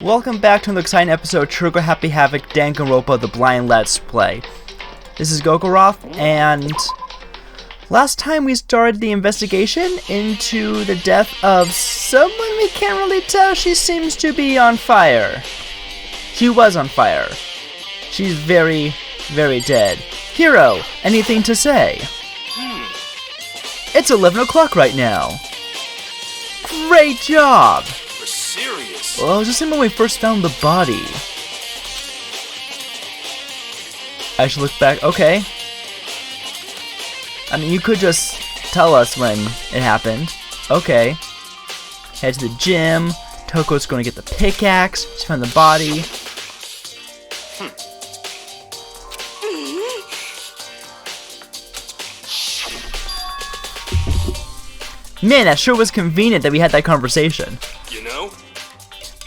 Welcome back to another exciting episode of Trigger Happy Havoc Danganronpa The Blind Let's Play. This is Gogoroth, and last time we started the investigation into the death of someone we can't really tell. She seems to be on fire. She was on fire. She's very, very dead. Hero, anything to say? It's 11 o'clock right now. Great job! We're serious. Well, I was just saying when we first found the body. I should look back. Okay. I mean, you could just tell us when it happened. Okay. Head to the gym. Toko's going to get the pickaxe. She found the body. Man, that sure was convenient that we had that conversation. You know?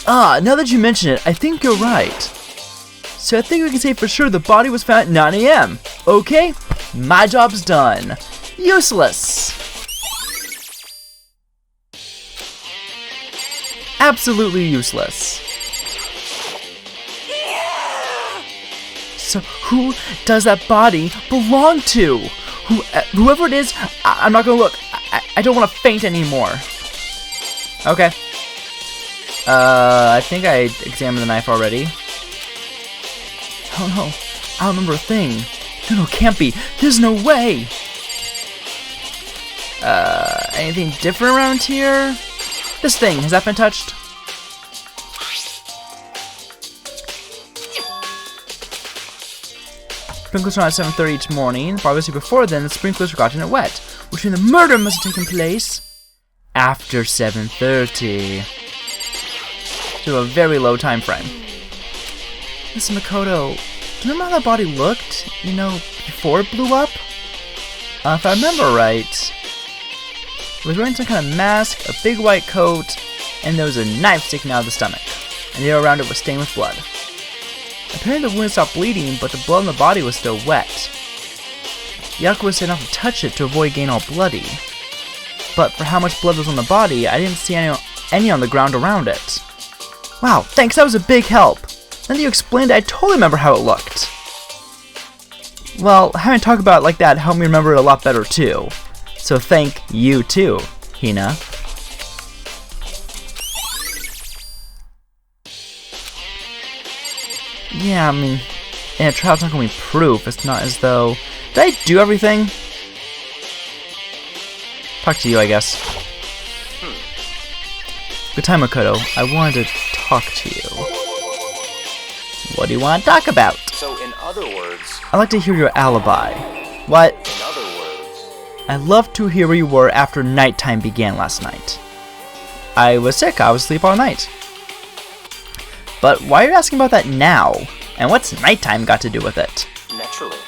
Now that you mention it, I think you're right. So I think we can say for sure the body was found at 9 a.m. Okay, my job's done. Useless. Absolutely useless. So who does that body belong to? Whoever it is, I'm not gonna look. I don't want to faint anymore. Okay. I think I examined the knife already. Oh no, I don't remember a thing. No, can't be. There's no way. Anything different around here? This thing, has that been touched? Sprinklers are on at 7:30 each morning, but obviously before then the sprinklers had gotten it wet, which means the murder must have taken place after 7:30. To a very low time frame. Listen, Makoto, do you remember how that body looked, before it blew up? If I remember right, it was wearing some kind of mask, a big white coat, and there was a knife sticking out of the stomach, and the area around it was stained with blood. Apparently the wound stopped bleeding, but the blood on the body was still wet. Yakuza said not to touch it to avoid getting all bloody. But for how much blood was on the body, I didn't see any on the ground around it. Wow, thanks, that was a big help. Now that you explained it, I totally remember how it looked. Well, having talked about it like that helped me remember it a lot better too. So thank you too, Hina. Yeah, I mean, in a trial it's not going to be proof. It's not as though... Did I do everything? Talk to you, I guess. Good time, Makoto. I wanted to talk to you. What do you want to talk about? So, in other words... I'd like to hear your alibi. What? In other words... I'd love to hear where you were after nighttime began last night. I was sick. I was asleep all night. But why are you asking about that now? And what's nighttime got to do with it? Naturally.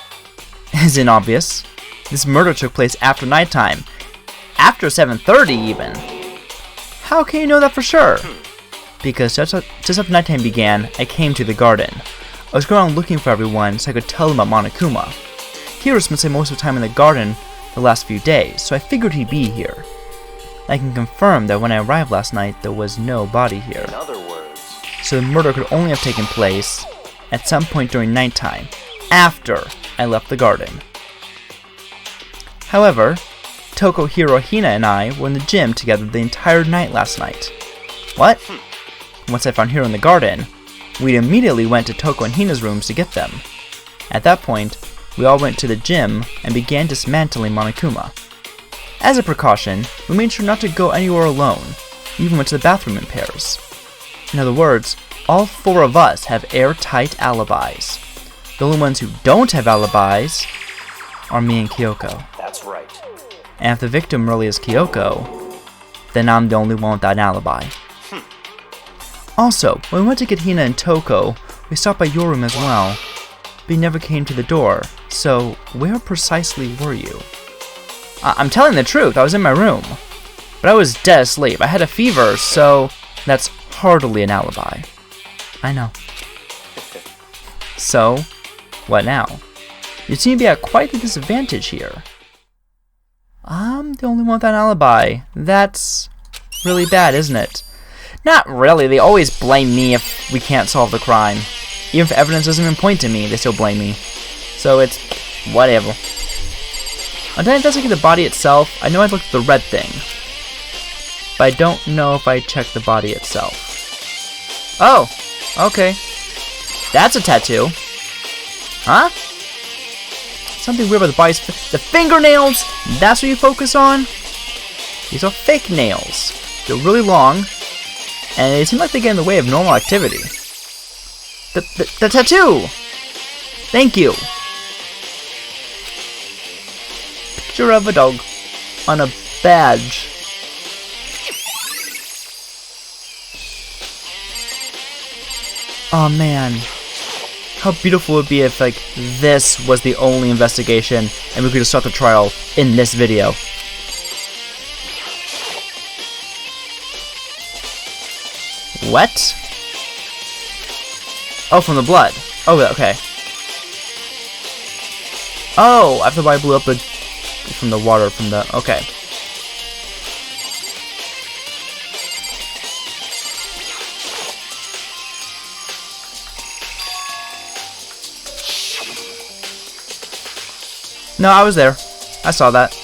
Isn't obvious. This murder took place after nighttime. After 7:30 even. How can you know that for sure? Because just after nighttime began, I came to the garden. I was going around looking for everyone so I could tell them about Monokuma. Hiro spent most of the time in the garden the last few days, so I figured he'd be here. I can confirm that when I arrived last night, there was no body here. In other words... So the murder could only have taken place at some point during nighttime, after I left the garden. However, Toko, Hiro, Hina, and I were in the gym together the entire night last night. What? Once I found Hiro in the garden, we immediately went to Toko and Hina's rooms to get them. At that point, we all went to the gym and began dismantling Monokuma. As a precaution, we made sure not to go anywhere alone, we even went to the bathroom in pairs. In other words, all four of us have airtight alibis. The only ones who don't have alibis are me and Kyoko. That's right. And if the victim really is Kyoko, then I'm the only one without an alibi. Also, when we went to get Hina and Toko, we stopped by your room as well, but you never came to the door, so where precisely were you? I'm telling the truth, I was in my room, but I was dead asleep. I had a fever, so that's hardly an alibi. I know. So, what now? You seem to be at quite a disadvantage here. I'm the only one with an alibi. That's really bad, isn't it? Not really, they always blame me if we can't solve the crime. Even if evidence doesn't even point to me, they still blame me. So it's whatever. Until I investigate the body itself, I know I'd look at the red thing. But I don't know if I check the body itself. Oh, okay. That's a tattoo. Huh? Something weird about the body's... The fingernails! That's what you focus on? These are fake nails. They're really long. And they seem like they get in the way of normal activity. The tattoo! Thank you. Picture of a dog on a badge. Oh man. How beautiful it would be if, like, this was the only investigation and we could just start the trial in this video. What? Oh, from the blood. Oh, okay. Oh, after the body blew up from the water, from the... Okay. No, I was there. I saw that.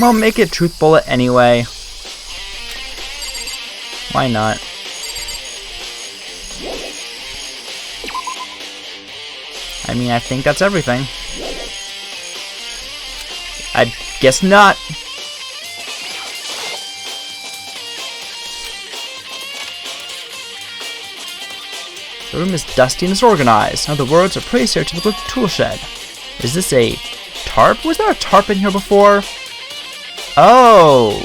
Well, make it truth bullet anyway. Why not? I mean, I think that's everything. I guess not. The room is dusty and disorganized. In other words, a pretty stereotypical tool shed. Is this a tarp? Was there a tarp in here before? Oh!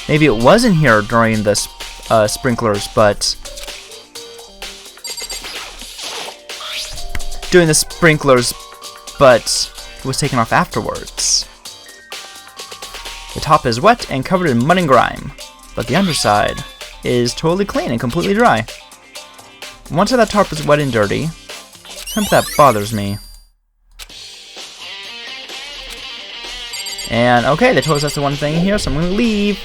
Maybe it was in here during the sprinklers, but... During the sprinklers, but it was taken off afterwards. The top is wet and covered in mud and grime, but the underside is totally clean and completely dry. Once that tarp is wet and dirty, something that bothers me. And okay, they told us that's the one thing here, so I'm gonna leave.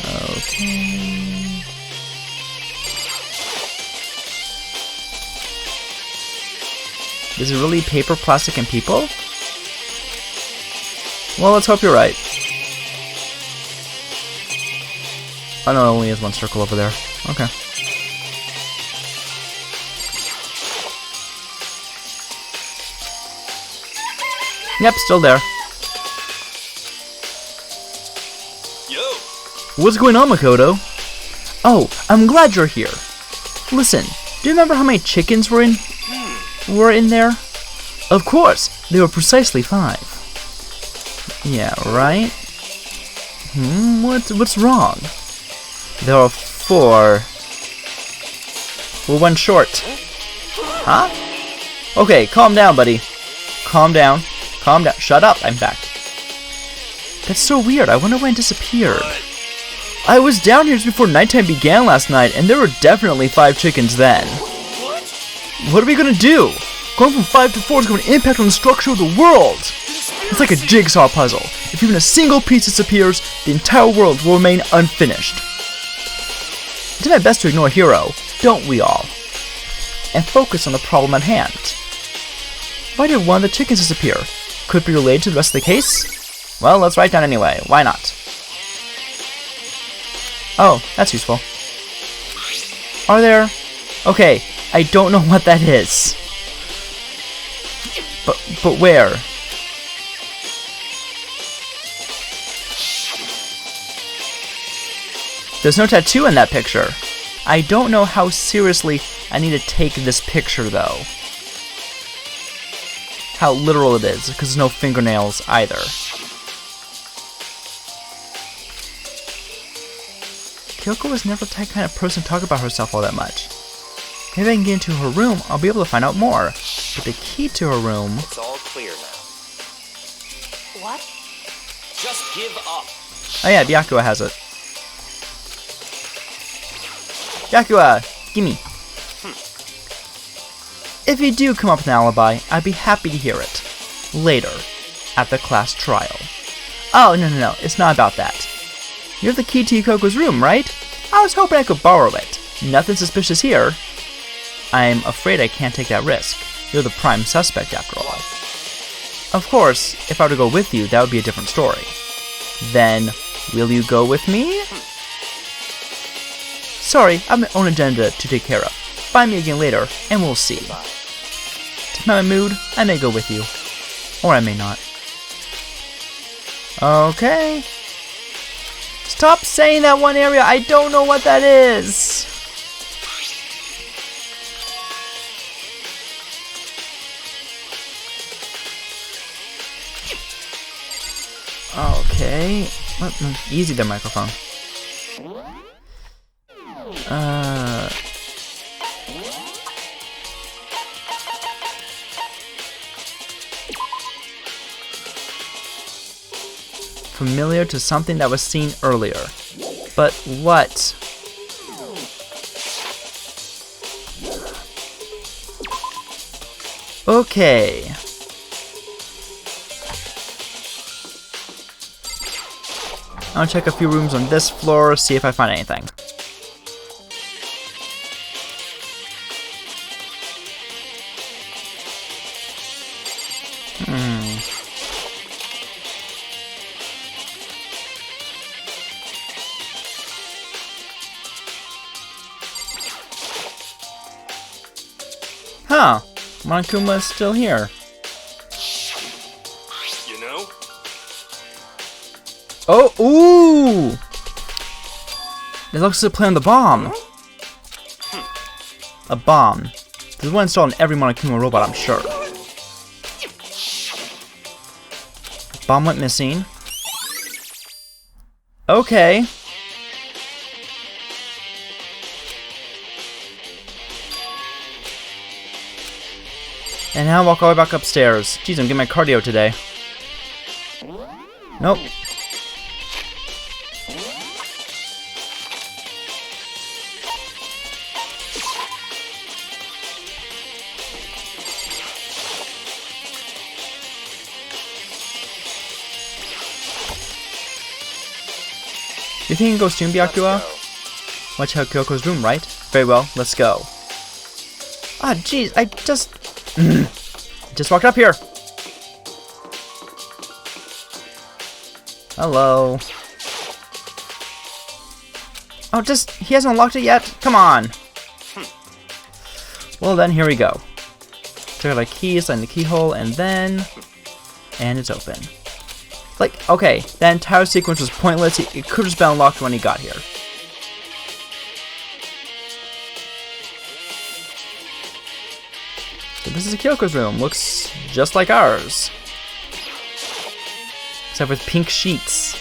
Okay. Is it really paper, plastic, and people? Well, let's hope you're right. Oh no, it only is one circle over there. Okay. Yep, still there. Yo! What's going on, Makoto? Oh, I'm glad you're here. Listen, do you remember how many chickens were in there? Of course, there were precisely 5. Yeah, right? What's wrong? There are 4. We're 1 short. Huh? Okay, calm down, buddy. Calm down. Calm down. Shut up, I'm back. That's so weird. I wonder when it disappeared. I was down here just before nighttime began last night, and there were definitely 5 chickens then. What are we gonna do? Going from 5 to 4 is going to impact on the structure of the world. It's like a jigsaw puzzle. If even a single piece disappears, the entire world will remain unfinished. I did my best to ignore Hero, don't we all? And focus on the problem at hand. Why did one of the chickens disappear? Could it be related to the rest of the case? Well, let's write down anyway. Why not? Oh, that's useful. Are there... Okay, I don't know what that is. But where? There's no tattoo in that picture. I don't know how seriously I need to take this picture, though. How literal it is, because there's no fingernails either. Kyoko was never the kind of person to talk about herself all that much. Maybe I can get into her room, I'll be able to find out more. But the key to her room... It's all clear now. What? Just give up. Oh yeah, Byakuya has it. Byakuya, Gimme. If you do come up with an alibi, I'd be happy to hear it. Later, at the class trial. Oh, no, it's not about that. You have the key to Yukoko's room, right? I was hoping I could borrow it. Nothing suspicious here. I'm afraid I can't take that risk. You're the prime suspect, after all. Of course, if I were to go with you, that would be a different story. Then, will you go with me? Sorry, I have my own agenda to take care of. Find me again later, and we'll see. To my mood, I may go with you. Or I may not. Okay. Stop saying that one area. I don't know what that is. Okay. Easy there, microphone. Familiar to something that was seen earlier. But what? Okay. I'll check a few rooms on this floor, see if I find anything. Huh, Monokuma's still here. You know? Oh, ooh! It looks like a play on the bomb. A bomb. This is one installed in every Monokuma robot, I'm sure. Bomb went missing. Okay. And now walk all the way back upstairs. Jeez, I'm getting my cardio today. Nope. You think you can go soon, Byakuya? Watch out Kyoko's room, right? Very well, let's go. Ah, jeez, I just walked up here. Hello. Oh, he hasn't unlocked it yet? Come on. Well then, here we go. Check out our keys, sign the keyhole, and it's open. Like, okay, that entire sequence was pointless. It could have just been unlocked when he got here. So this is Kyoko's room. Looks just like ours. Except with pink sheets.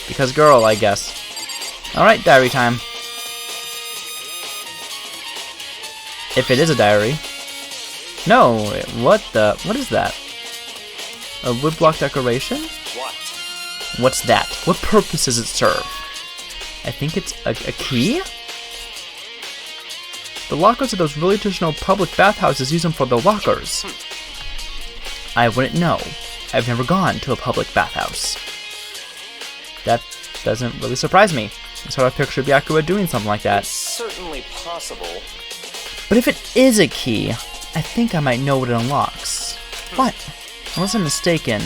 Because girl, I guess. Alright, diary time. If it is a diary. No, what is that? A woodblock decoration? What? What's that? What purpose does it serve? I think it's a key? The lockers of those really traditional public bathhouses use them for the lockers. I wouldn't know. I've never gone to a public bathhouse. That doesn't really surprise me. I sort of picture Byakuya doing something like that. It's certainly possible. But if it is a key, I think I might know what it unlocks. What? Unless I'm mistaken,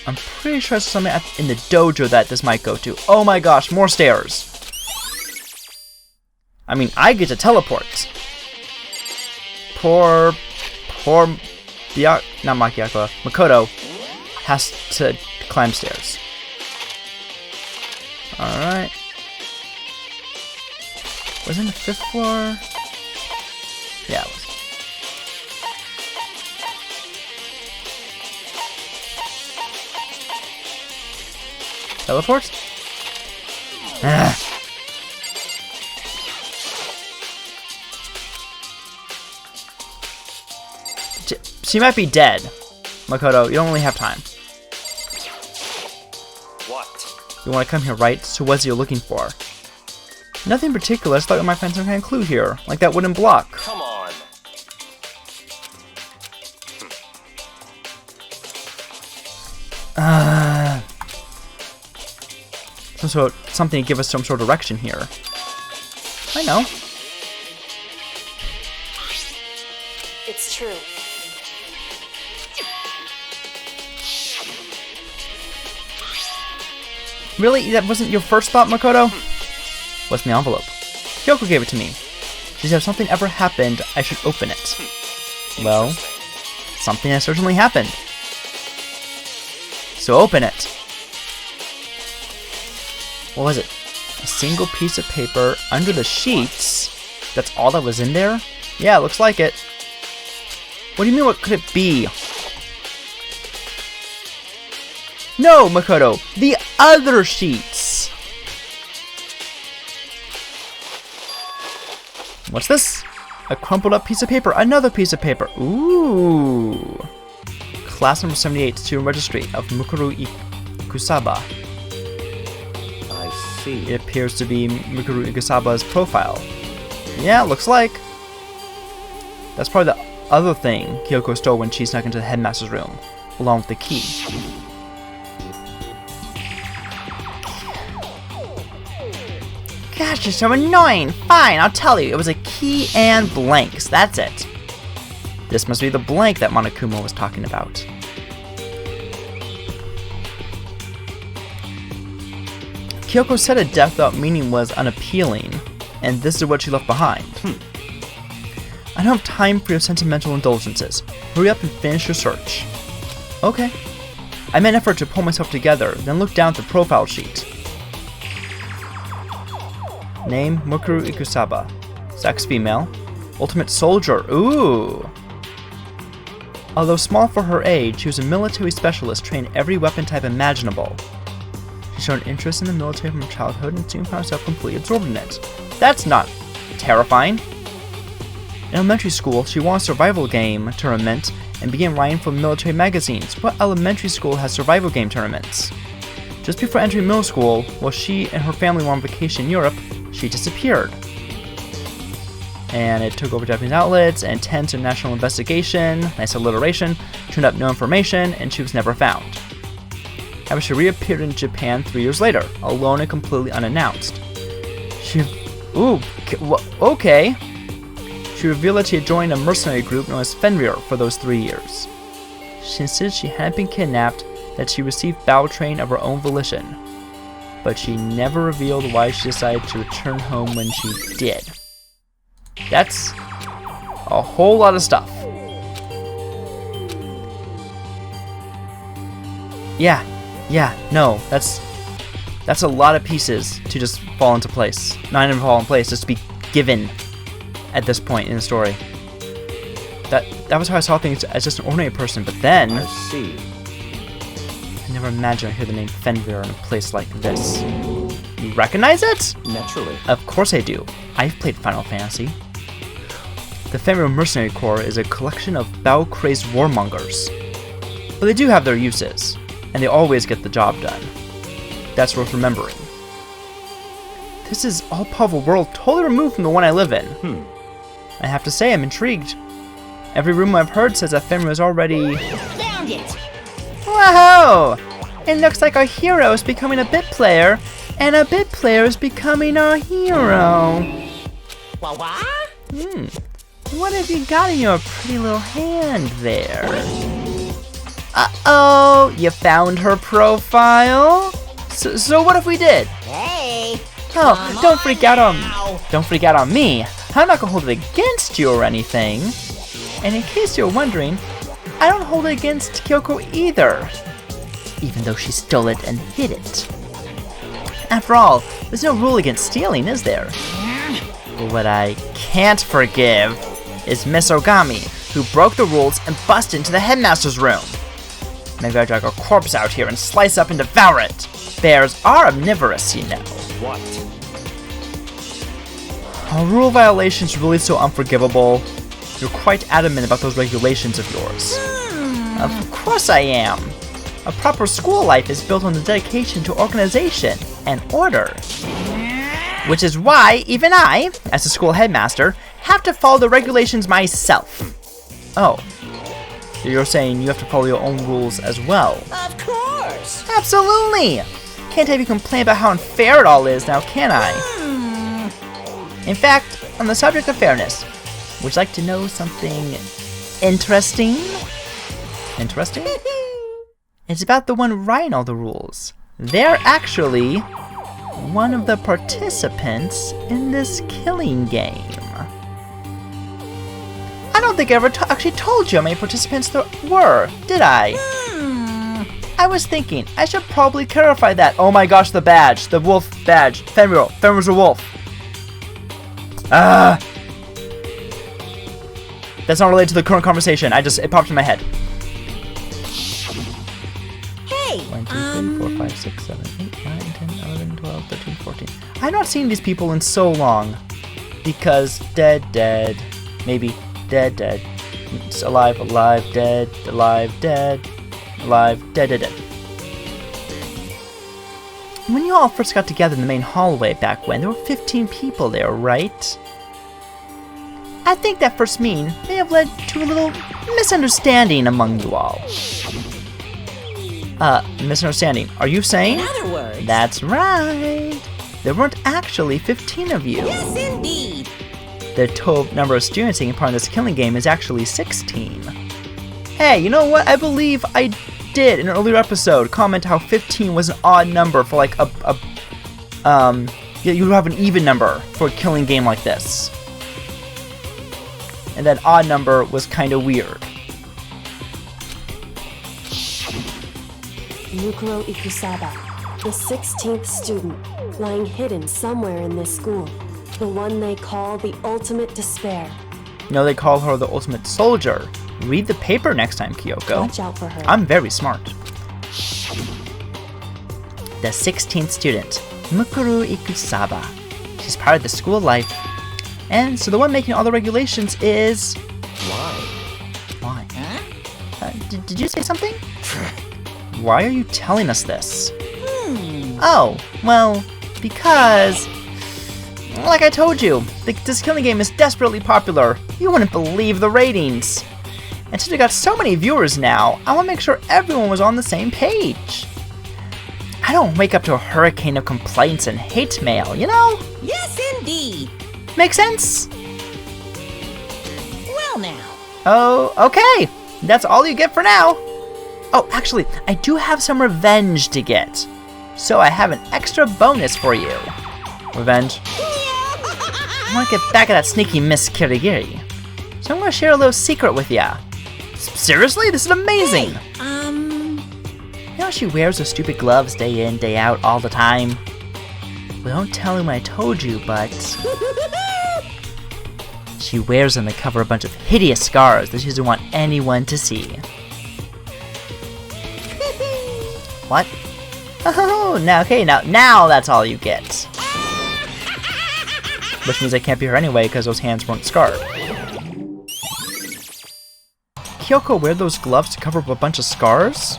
I'm pretty sure there's something in the dojo that this might go to. Oh my gosh, more stairs! I mean, I get to teleport. Poor Makoto has to climb stairs. Alright. Was it in the 5th floor? Yeah, it was. Teleport? Ah. She might be dead. Makoto, you don't really have time. What? You want to come here, right? So what's you're looking for? Nothing in particular, I just thought we might find some kind of clue here, like that wooden block. Come on. Something to give us some sort of direction here. I know. It's true. Really? That wasn't your first thought, Makoto? What's in the envelope? Kyoko gave it to me. She said if something ever happened, I should open it. Well, something has certainly happened. So open it. What was it? A single piece of paper under the sheets? That's all that was in there? Yeah, looks like it. What do you mean, what could it be? No, Makoto! The other sheets! What's this? A crumpled up piece of paper. Another piece of paper. Ooh. Class number 78, student registry of Mukuru Ikusaba. I see. It appears to be Mukuru Ikusaba's profile. Yeah, looks like. That's probably the other thing Kyoko stole when she snuck into the headmaster's room, along with the key. Gosh, you're so annoying! Fine, I'll tell you. It was a key and blanks. That's it. This must be the blank that Monokuma was talking about. Kyoko said a death without meaning was unappealing, and this is what she left behind. I don't have time for your sentimental indulgences. Hurry up and finish your search. Okay. I made an effort to pull myself together, then looked down at the profile sheet. Name, Mukuru Ikusaba. Sex, female. Ultimate soldier. Ooh! Although small for her age, she was a military specialist trained in every weapon type imaginable. She showed interest in the military from childhood and soon found herself completely absorbed in it. That's not terrifying. In elementary school, she won a survival game tournament and began writing for military magazines. What elementary school has survival game tournaments? Just before entering middle school, while she and her family were on vacation in Europe, she disappeared. And it took over Japanese outlets and intense international investigation, nice alliteration, turned up no information, and she was never found. However, she reappeared in Japan 3 years later, alone and completely unannounced. Okay. She revealed that she had joined a mercenary group known as Fenrir for those 3 years. She insisted she hadn't been kidnapped, that she received battle training of her own volition. But she never revealed why she decided to return home when she did. That's a whole lot of stuff. No, that's a lot of pieces to just fall into place. Not even fall in place, just to be given at this point in the story. That was how I saw things as just an ordinary person, but then I see. I never imagined I'd hear the name Fenrir in a place like this. You recognize it? Naturally. Of course I do. I've played Final Fantasy. The Fenrir Mercenary Corps is a collection of battle-crazed warmongers. But they do have their uses, and they always get the job done. That's worth remembering. This is all-powerful world totally removed from the one I live in. I have to say, I'm intrigued. Every rumor I've heard says that Fenrir is already... Found it! Whoa! It looks like our hero is becoming a bit player, and a bit player is becoming our hero. What? What have you got in your pretty little hand there? Uh-oh, you found her profile? So what if we did? Hey! Oh, don't freak out on me. I'm not gonna hold it against you or anything. And in case you're wondering, I don't hold it against Kyoko either. Even though she stole it and hid it. After all, there's no rule against stealing, is there? But what I can't forgive is Miss Ogami, who broke the rules and busted into the headmaster's room. Maybe I drag a corpse out here and slice up and devour it. Bears are omnivorous, you know. What? Are rule violations really so unforgivable? You're quite adamant about those regulations of yours. Of course I am. A proper school life is built on the dedication to organization and order. Which is why even I, as the school headmaster, have to follow the regulations myself. Oh, so you're saying you have to follow your own rules as well? Of course. Absolutely! Can't have you complain about how unfair it all is now, can I? In fact, on the subject of fairness, would you like to know something interesting? Interesting? It's about the one writing all the rules. They're actually one of the participants in this killing game. I don't think I ever actually told you how many participants there were, did I? I was thinking, I should probably clarify that. Oh my gosh, the badge. The wolf badge. Fenrir. Fenrir's a wolf. That's not related to the current conversation. It popped in my head. Hey, 1, 2, 3, 4, 5, 6, 7, 8, 9, 10, 11, 12, 13, 14. I've not seen these people in so long. Because dead, maybe dead. It's alive, dead, alive, dead, dead. When you all first got together in the main hallway back when, there were 15 people there, right? I think that first meeting may have led to a little misunderstanding among you all. Misunderstanding. Are you saying? in other words. That's right. There weren't actually 15 of you. Yes, indeed. The total number of students taking part in this killing game is actually 16. Hey, you know what? I believe I did in an earlier episode comment how 15 was an odd number for like you have an even number for a killing game like this. And that odd number was kind of weird. Mukuro Ikusaba, the 16th student, lying hidden somewhere in this school. The one they call the ultimate despair. No, they call her the ultimate soldier. Read the paper next time, Kyoko. Watch out for her. I'm very smart. The 16th student, Mukuro Ikusaba. She's part of the school life. And so the one making all the regulations is... Why? Huh? Did you say something? Why are you telling us this? Oh, well, because... Like I told you, this killing game is desperately popular. You wouldn't believe the ratings. And since we got so many viewers now, I want to make sure everyone was on the same page. I don't wake up to a hurricane of complaints and hate mail, you know? Yes, indeed. Make sense? Well now. Oh, okay. That's all you get for now. Oh, actually, I do have some revenge to get. So I have an extra bonus for you. Revenge. I want to get back at that sneaky Miss Kirigiri. So I'm going to share a little secret with ya. Seriously? This is amazing! You know she wears those stupid gloves day in, day out, all the time? Well, don't tell him I told you, but... she wears them to cover a bunch of hideous scars that she doesn't want anyone to see. What? Oh, now that's all you get. Which means I can't be her anyway because those hands weren't scarred. Kyoko wear those gloves to cover up a bunch of scars?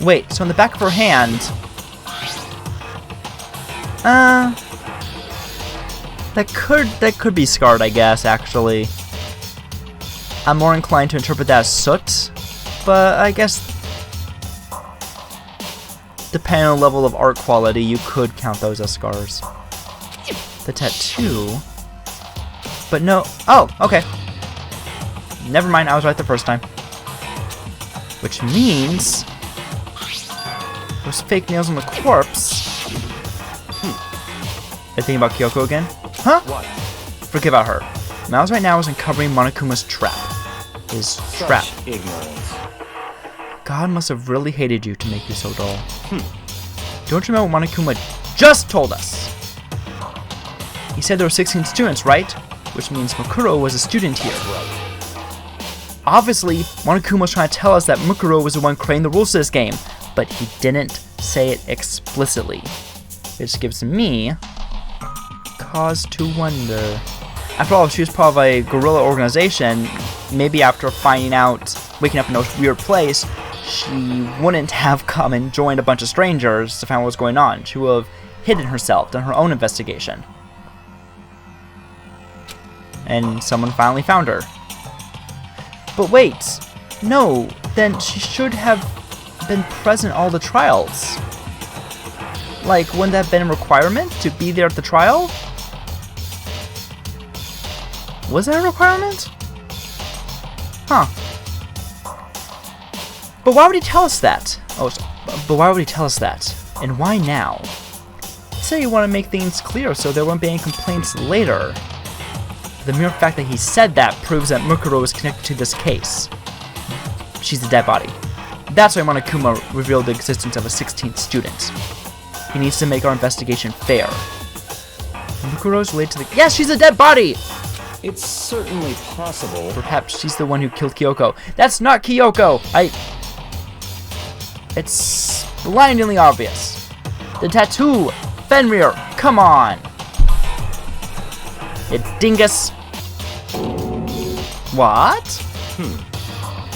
Wait, so on the back of her hand... That could be scarred, I guess, actually. I'm more inclined to interpret that as soot, but I guess... depending on the level of art quality, you could count those as scars. The tattoo... But no... Oh, okay. Never mind, I was right the first time. Which means... those fake nails on the corpse... I think about Kyoko again? Huh? What? Forget about her. Miles right now is uncovering Monokuma's trap. His trap. Ignorance. God must have really hated you to make you so dull. Don't you remember what Monokuma just told us? He said there were 16 students, right? Which means Mukuro was a student here. Obviously, Monokuma was trying to tell us that Mukuro was the one creating the rules to this game, but he didn't say it explicitly. Which gives me cause to wonder. After all, if she was part of a guerrilla organization, maybe after finding out, waking up in a weird place, she wouldn't have come and joined a bunch of strangers to find out what was going on. She would have hidden herself, done her own investigation. and someone finally found her. But wait, no, then she should have been present at all the trials. Like, wouldn't that have been a requirement to be there at the trial? Was that a requirement? Huh. But why would he tell us that? But why would he tell us that? And why now? He said he wanted to make things clear so there won't be any complaints later. The mere fact that he said that proves that Makoto is connected to this case. She's a dead body. That's why Monokuma revealed the existence of a 16th student. He needs to make our investigation fair. Makoto's related to the— Yes, she's a dead body! It's certainly possible. Perhaps she's the one who killed Kyoko. That's not Kyoko! It's blindingly obvious. The tattoo! Fenrir! Come on! It's Dingus! What?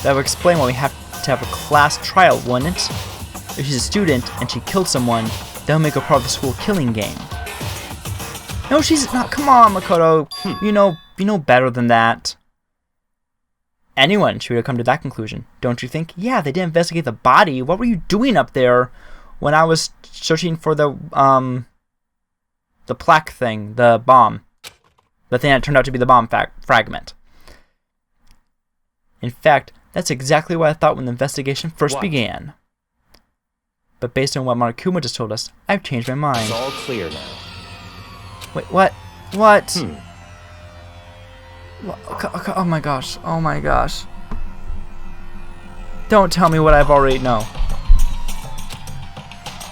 That would explain why we have to have a class trial, wouldn't it? If she's a student and she killed someone, that'll make her part of the school killing game. No, she's not. Come on, Makoto. You know better than that. Anyone should have come to that conclusion, don't you think? Yeah, they didn't investigate the body. What were you doing up there when I was searching for the plaque thing, the bomb? The thing that turned out to be the bomb fragment. In fact, that's exactly what I thought when the investigation first began. But based on what Monokuma just told us, I've changed my mind. It's all clear now. Wait, what? What? Oh my gosh. Oh my gosh. Don't tell me what I've already know.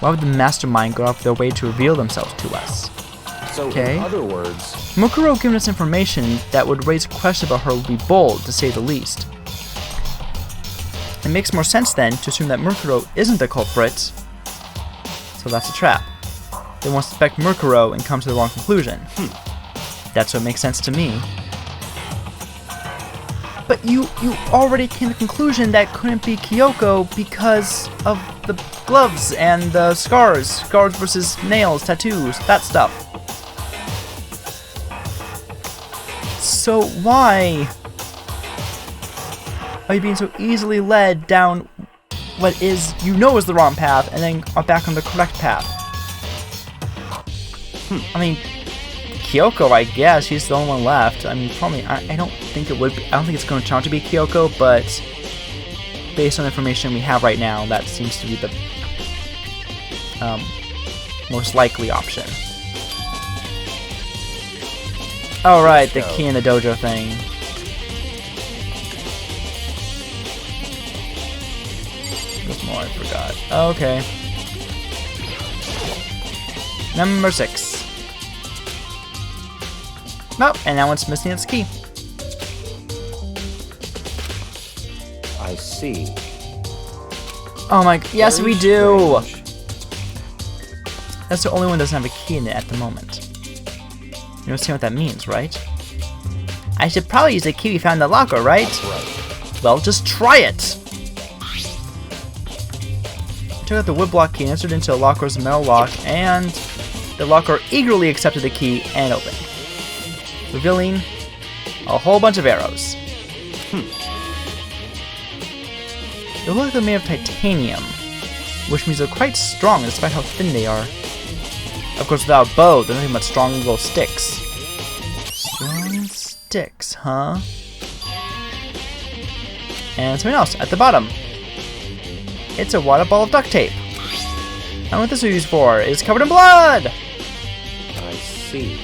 Why would the mastermind go out of their way to reveal themselves to us? So, Okay. in other words, Makoto giving us information that would raise questions about her would be bold, to say the least. It makes more sense then to assume that Makoto isn't the culprit, so that's a trap. They won't suspect Makoto and come to the wrong conclusion. That's what makes sense to me. But you already came to the conclusion that couldn't be Kyoko because of the gloves and the scars. Scars versus nails, tattoos, that stuff. So why are you being so easily led down what is, is the wrong path and then back on the correct path? I mean, Kyoko, I guess, she's the only one left. I mean, probably, I don't think it would be, I don't think it's going to turn out to be Kyoko, but based on the information we have right now, that seems to be the most likely option. Alright, the key in the dojo thing. There's more, I forgot. Okay. Number 6. Nope, and now it's missing its key. I see. Oh my, yes Very we do! strange. That's the only one that doesn't have a key in it at the moment. You understand what that means, right? I should probably use the key we found in the locker, right? That's right. Well, just try it! I took out the woodblock key and entered into the locker's metal lock, and the locker eagerly accepted the key and opened, revealing a whole bunch of arrows. They look like they're made of titanium, which means they're quite strong despite how thin they are. Of course, without a bow, they're nothing but strong little sticks. Strong sticks, huh? And something else at the bottom. It's a water ball of duct tape. I know what this is used for. It's covered in blood! I see.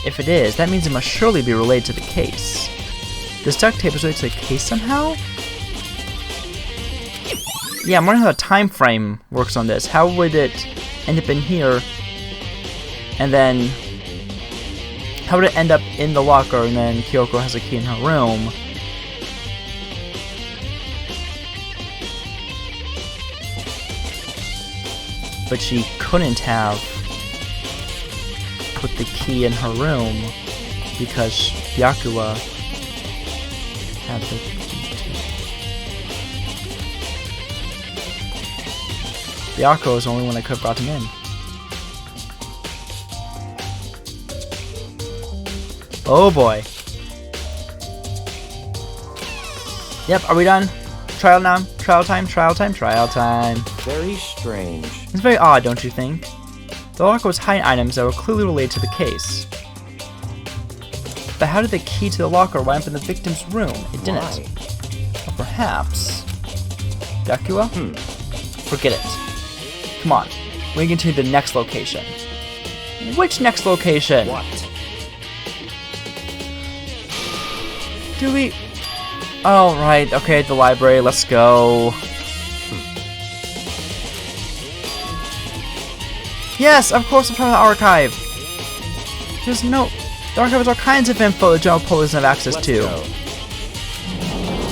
If it is, that means it must surely be related to the case. This duct tape is related to the case somehow? Yeah, I'm wondering how the time frame works on this. How would it end up in here? And then how would it end up in the locker and then Kyoko has a key in her room? But she couldn't have put the key in her room because Byakuya had the key too. Byakuya was the only one that could have brought him in. Oh boy. Yep, are we done? Trial now? Trial time, trial time, trial time. Very strange. It's very odd, don't you think? The locker was hiding items that were clearly related to the case. But how did the key to the locker wind up in the victim's room? It didn't. Why? Or perhaps... Yakua? Forget it. Come on, we can continue to the next location. Which next location? What? Do we... Oh, right, okay, the library, let's go. Yes, of course, it's part of the archive. There's no... The archive has all kinds of info the general public doesn't have access Let's to. go.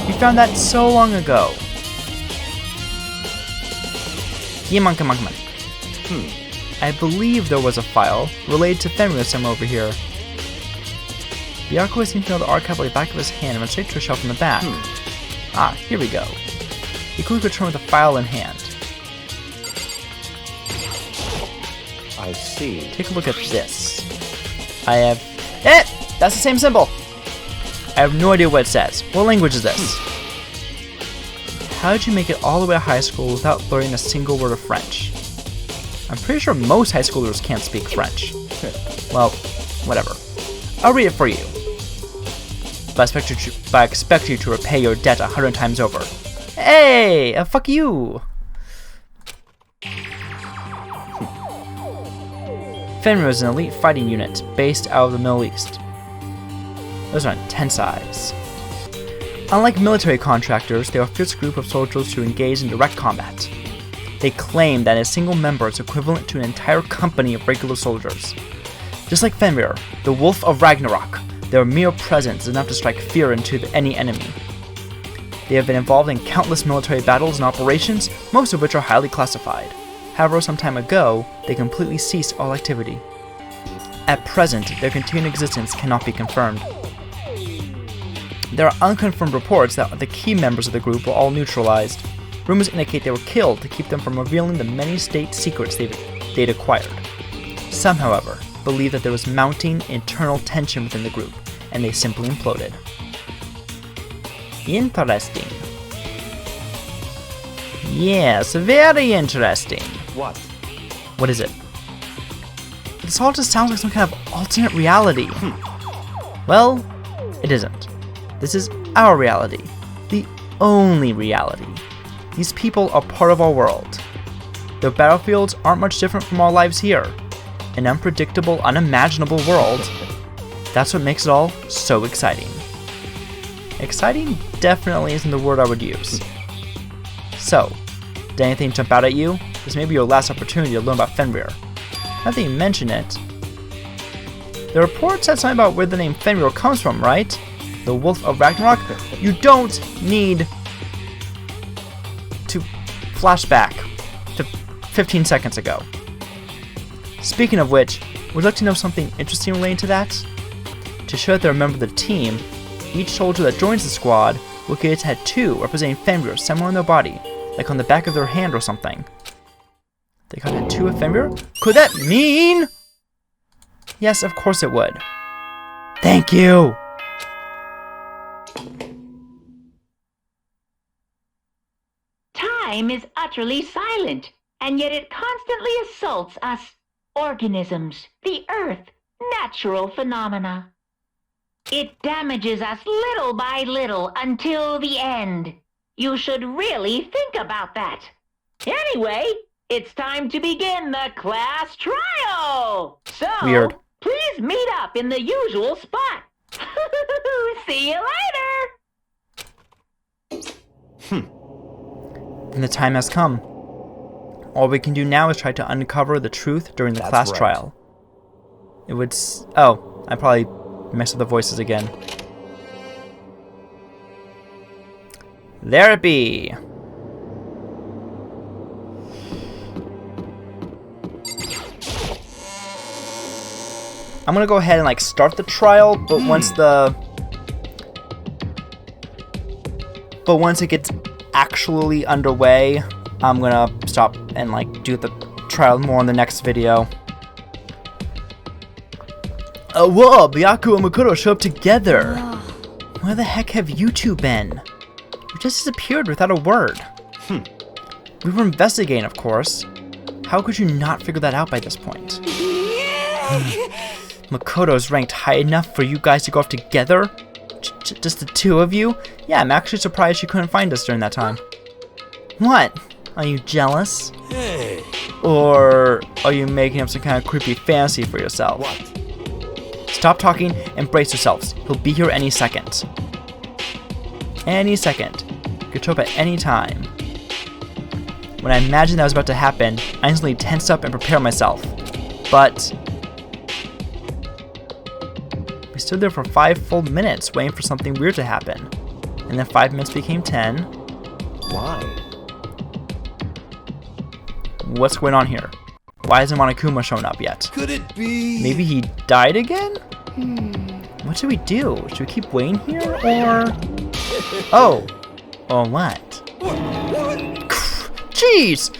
We found that so long ago. Yeah, monkey. I believe there was a file related to Fenrir somewhere over here. Byakuya seems to know the archive like the back of his hand and went straight to a shelf in the back. Ah, here we go. He quickly returned with a file in hand. I see. Take a look at this. I have... That's the same symbol! I have no idea what it says. What language is this? How did you make it all the way to high school without learning a single word of French? I'm pretty sure most high schoolers can't speak French. Well, whatever. I'll read it for you. But I expect you to repay your debt 100 times over. Hey! Fuck you! Fenrir is an elite fighting unit based out of the Middle East. Those are intense eyes. Unlike military contractors, they are a fierce group of soldiers who engage in direct combat. They claim that a single member is equivalent to an entire company of regular soldiers. Just like Fenrir, the Wolf of Ragnarok, their mere presence is enough to strike fear into any enemy. They have been involved in countless military battles and operations, most of which are highly classified. However, some time ago, they completely ceased all activity. At present, their continued existence cannot be confirmed. There are unconfirmed reports that the key members of the group were all neutralized. Rumors indicate they were killed to keep them from revealing the many state secrets they'd acquired. Some, however, believe that there was mounting internal tension within the group, and they simply imploded. Interesting. Yes, very interesting. What? What is it? This all just sounds like some kind of alternate reality. Well, it isn't. This is our reality. The only reality. These people are part of our world. Their battlefields aren't much different from our lives here. An unpredictable, unimaginable world. That's what makes it all so exciting. Exciting definitely isn't the word I would use. So, did anything jump out at you? This may be your last opportunity to learn about Fenrir. Now that you mention it, the report said something about where the name Fenrir comes from, right? The Wolf of Ragnarok? You don't need to flash back to 15 seconds ago. Speaking of which, would you like to know something interesting relating to that? To show that they're a member of the team, each soldier that joins the squad will get a tattoo representing Fenrir somewhere on their body, like on the back of their hand or something. They got a tattoo of Fenrir? Could that mean? Yes, of course it would. Thank you! Time is utterly silent, and yet it constantly assaults us, organisms, the earth, natural phenomena. It damages us little by little until the end. You should really think about that. Anyway, it's time to begin the class trial. So, Weird. please meet up in the usual spot. See you later. And the time has come. All we can do now is try to uncover the truth during the That's class right. trial. It would oh, I probably messed up the voices again. There it be. I'm gonna go ahead and start the trial, but once it gets actually underway, I'm gonna stop and do the trial more in the next video. Whoa, Byaku and Makoto show up together. Where the heck have you two been? You just disappeared without a word. We were investigating, of course. How could you not figure that out by this point? Makoto's ranked high enough for you guys to go off together? Just the two of you? Yeah, I'm actually surprised she couldn't find us during that time. What? Are you jealous? Hey. Or are you making up some kind of creepy fantasy for yourself? What? Stop talking and brace yourselves. He'll be here any second. Any second. Could show up at any time. When I imagined that was about to happen, I instantly tensed up and prepared myself. But we stood there for 5 full minutes waiting for something weird to happen. And then 5 minutes became 10. Why? What's going on here? Why hasn't Monokuma shown up yet? Could it be? Maybe he died again? What should we do? Should we keep waiting here, or... Oh! Or what? Jeez!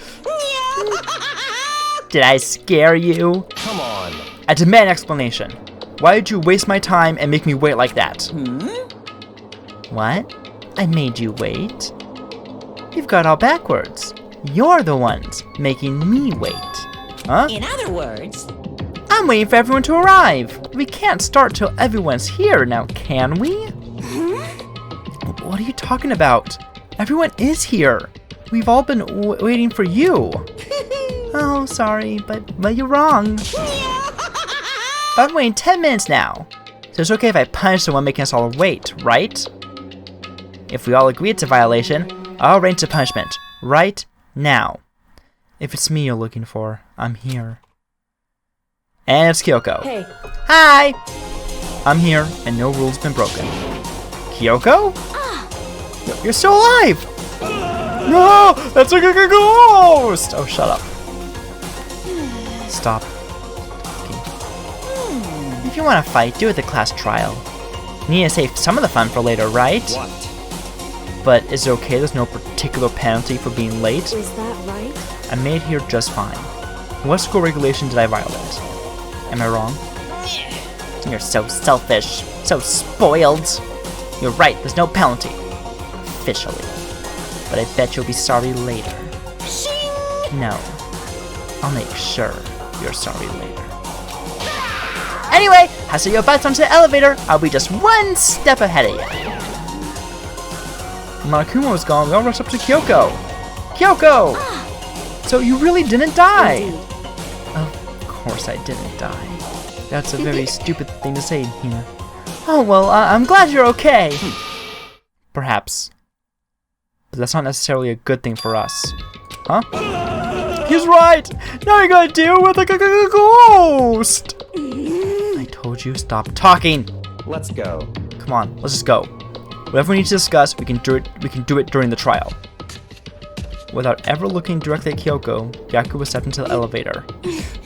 Did I scare you? Come on. I demand an explanation. Why did you waste my time and make me wait like that? What? I made you wait? You've got all backwards. You're the ones making me wait. Huh? In other words, I'm waiting for everyone to arrive. We can't start till everyone's here now, can we? What are you talking about? Everyone is here. We've all been waiting for you. Oh, sorry, but you're wrong. I've been waiting 10 minutes now. So it's okay if I punish the one making us all wait, right? If we all agree it's a violation, I'll arrange the punishment right now. If it's me you're looking for, I'm here. And it's Kyoko. Hey, Hi! I'm here, and no rule's been broken. Kyoko? You're still alive! No! That's like a ghost! Oh, shut up. Stop. If you want to fight, do it at the class trial. You need to save some of the fun for later, right? What? But is it okay there's no particular penalty for being late? is that right? I made it here just fine. What school regulation did I violate? Am I wrong? You're so selfish, so spoiled. You're right, there's no penalty. Officially. But I bet you'll be sorry later. No. I'll make sure you're sorry later. Anyway, hustle your butts onto the elevator. I'll be just one step ahead of you. Monokuma was gone. We all rushed up to Kyoko. Kyoko! So you really didn't die? Indeed. Of course I didn't die. That's a very stupid thing to say, Hina. Oh, well, I'm glad you're okay. Perhaps. But that's not necessarily a good thing for us. Huh? He's right! Now you gotta deal with a ghost! I told you, stop talking! Let's go. Come on, let's just go. Whatever we need to discuss, we can do it during the trial. Without ever looking directly at Kyoko, Yakuba stepped into the elevator.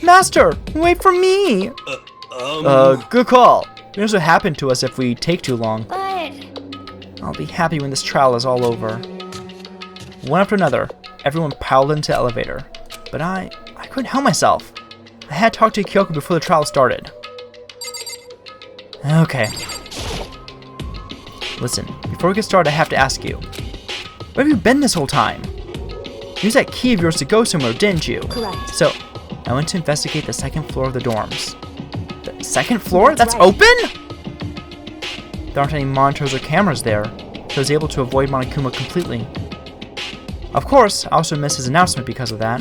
Master, wait for me! Good call. Who knows what happened to us if we take too long? but I'll be happy when this trial is all over. One after another, everyone piled into the elevator. But I couldn't help myself. I had talked to Kyoko before the trial started. Okay. Listen, before we get started, I have to ask you. Where have you been this whole time? You used that key of yours to go somewhere, didn't you? Correct. So, I went to investigate the second floor of the dorms. The second floor? That's right. open? There aren't any monitors or cameras there, so I was able to avoid Monokuma completely. Of course, I also missed his announcement because of that.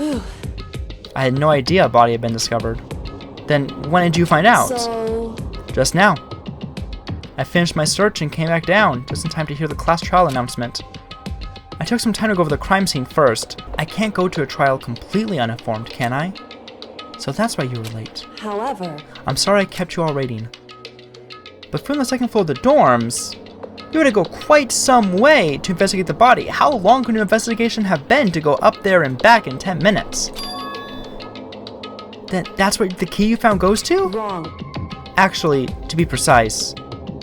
I had no idea a body had been discovered. Then, when did you find out? So, Just now. I finished my search and came back down, just in time to hear the class trial announcement. I took some time to go over the crime scene first. I can't go to a trial completely uninformed, can I? So that's why you were late. however, I'm sorry I kept you all waiting. But from the second floor of the dorms, you had to go quite some way to investigate the body. How long could an investigation have been to go up there and back in 10 minutes? Then that's where the key you found goes to? wrong. Actually, to be precise,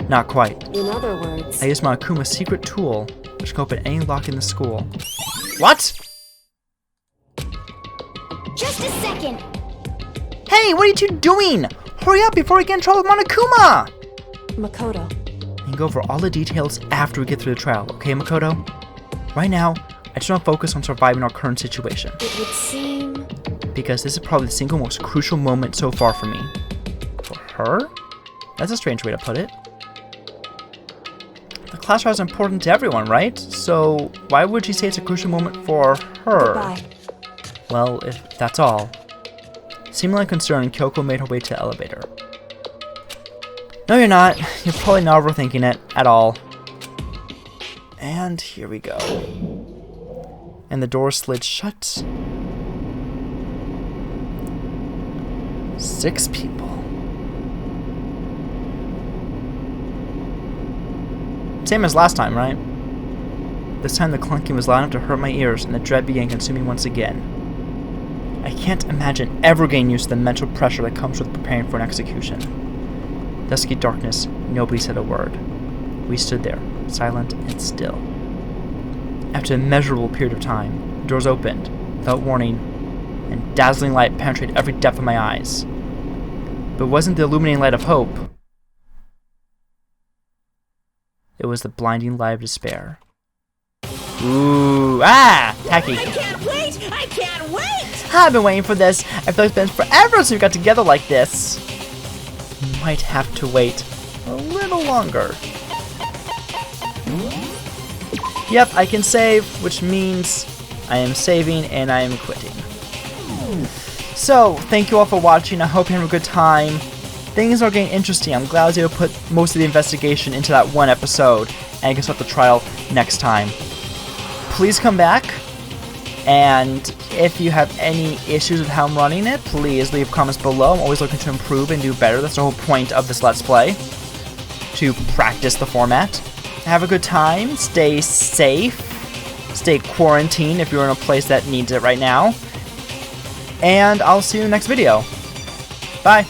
not quite. In other words, I used Monokuma's secret tool, which can open any lock in the school. What? just a second. Hey, what are you two doing? Hurry up before we get in trouble with Monokuma! Makoto, We can go over all the details after we get through the trial, okay, Makoto? Right now, I just want to focus on surviving our current situation. it would seem... Because this is probably the single most crucial moment so far for me. For her? That's a strange way to put it. The class trial is important to everyone, right? So why would she say it's a crucial moment for her? Goodbye. Well, if that's all. Seemingly unconcerned, Kyoko made her way to the elevator. No, you're not. You're probably not overthinking it at all. And here we go. And the door slid shut. 6 people. Same as last time, right? This time the clunking was loud enough to hurt my ears, and the dread began consuming once again. I can't imagine ever getting used to the mental pressure that comes with preparing for an execution. Dusky darkness, nobody said a word. We stood there, silent and still. After a measurable period of time, the doors opened, without warning, and dazzling light penetrated every depth of my eyes. But it wasn't the illuminating light of hope. It was the blinding light of despair. Ooh, tacky. I can't wait! I can't wait! I've been waiting for this. I feel like it's been forever since we got together like this. You might have to wait a little longer. Yep, I can save, which means I am saving and I am quitting. So, thank you all for watching. I hope you have a good time. Things are getting interesting. I'm glad I was able to put most of the investigation into that one episode, and I can start the trial next time. Please come back, and if you have any issues with how I'm running it, please leave comments below. I'm always looking to improve and do better. That's the whole point of this Let's Play, to practice the format. Have a good time, stay safe, stay quarantined if you're in a place that needs it right now, and I'll see you in the next video. Bye!